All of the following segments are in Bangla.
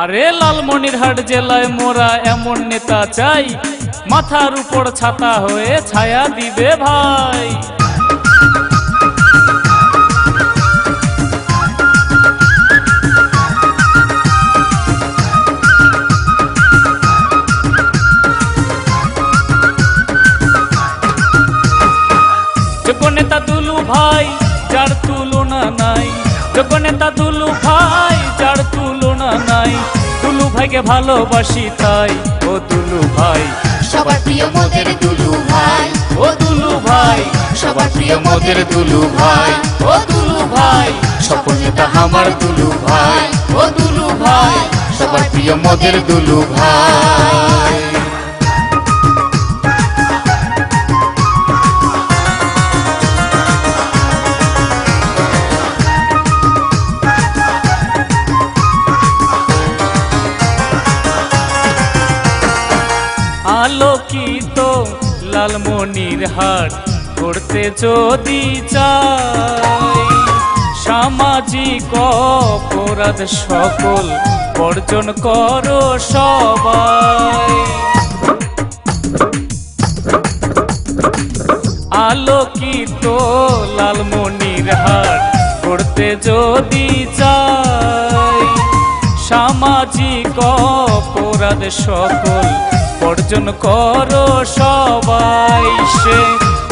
আরে লালমনিরহাট জেলায় মোরা এমন নেতা চাই, মাথার উপর ছাতা হয়ে ছায়া দিবে ভাই। যোগ্য নেতা দুলু ভাই, যার তুলনা নাই। যোগ্য নেতা দুলু ভাই, যার তুলনা নাই। দুলু ভাইকে ভালোবাসি তাই, ও দুলু ভাই সবার প্রিয় মোদের দুলু ভাই। ও দুলু ভাই সবার প্রিয় মোদের দুলু ভাই। ও দুলু ভাই সফল নেতা আমার দুলু ভাই। ও দুলু ভাই সবার প্রিয় মোদের দুলু ভাই। আলোকিত লালমনিরহাট করতে যদি চাই, সামাজিক অপরাধ সকল বর্জন করো সবাই। আলোকিত লালমনিরহাট করতে যদি চাই, সামাজিক অপরাধ সকল বর্জন করো সবাই। সে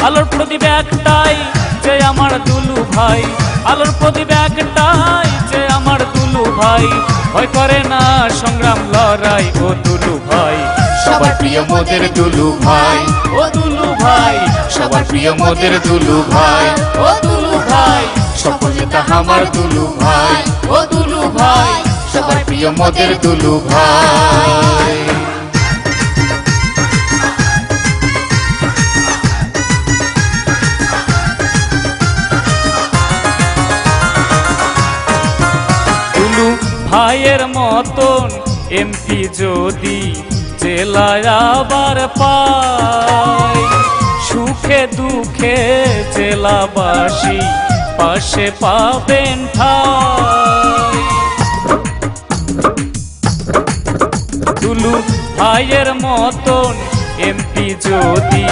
আলোর প্রদীপ একটাই, যে আমার দুলু ভাই। আলোর প্রদীপ একটাই, যে আমার দুলু ভাই। ভয় করে না সংগ্রাম লড়াই, ও দুলু ভাই সবার প্রিয় মোদের দুলু ভাই। ও দুলু ভাই সবার প্রিয় মোদের দুলু ভাই। ও দুলু ভাই সফল নেতা আমার দুলু ভাই। ও দুলু ভাই সবার প্রিয় মোদের দুলু ভাই। দুলু ভাইয়ের মতন এমপি যদি জেলায় আবার পাই, সুখে দুঃখে জেলাবাসী পাশে পাবেন ঠাই। দুলু ভাইয়ের মতন এমপি যদি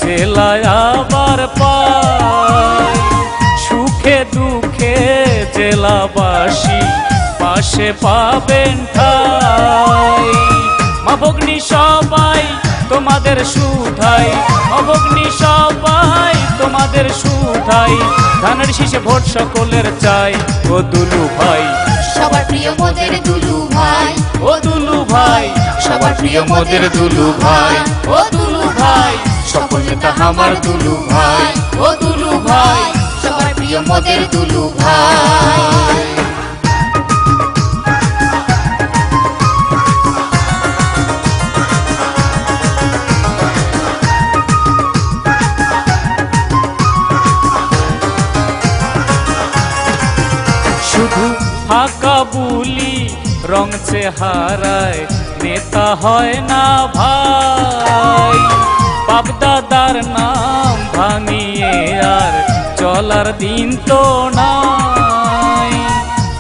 জেলায় আবার পাই, সুখে দুঃখে জেলাবাসী পাশে পাবেন ঠাই। মা ভগ্নী সবাই তোমাদের সুধাই, মা ভগ্নী সবাই তোমাদের সুধাই। ধানের শীষে ভোট সকলের চাই, ও দুলু ভাই সবার প্রিয় মোদের দুলু ভাই। ও দুলু ভাই সবার প্রিয় মোদের দুলু ভাই। ও দুলু ভাই সফল নেতা আমার দুলু ভাই। ও দুলু ভাই সবার প্রিয় মোদের দুলু ভাই। শুধু ফাঁকা বুলি রং চেহারায় নেতা হয় না ভাই। বাপদাদার নাম ভাঙিয়ে আর চলার দিন তো নাই।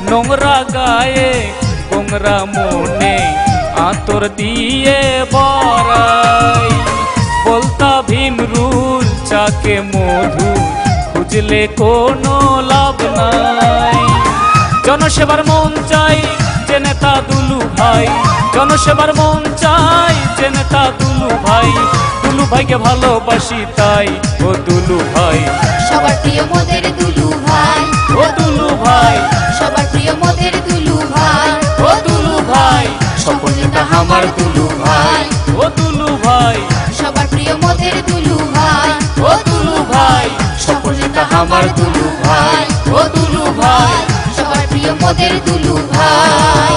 নোংরা গায়ে গোংরা মনে আতর দিয়ে বড়াই। বলতা ভীমরুল চাকে মধু খুঁজলে কোনো লাভ নাই। জনসেবার মন চাই, যে নেতা দুলু ভাই। জনসেবার মন চাই, যে নেতা দুলু ভাই। দুলু ভাইকে ভালোবাসি তাই, ও দুলু ভাই সবার প্রিয় মোদের দুলু ভাই। ও দুলু ভাই সবার প্রিয় মোদের দুলু ভাই। ও দুলু ভাই সফল নেতা আমার দুলু ভাই। ও দুলু ভাই সবার প্রিয় মোদের দুলু ভাই। ও দুলু ভাই সফল নেতা আমার দুলু ভাই। ও দুলু ভাই সবার প্রিয় মোদের দুলু ভাই।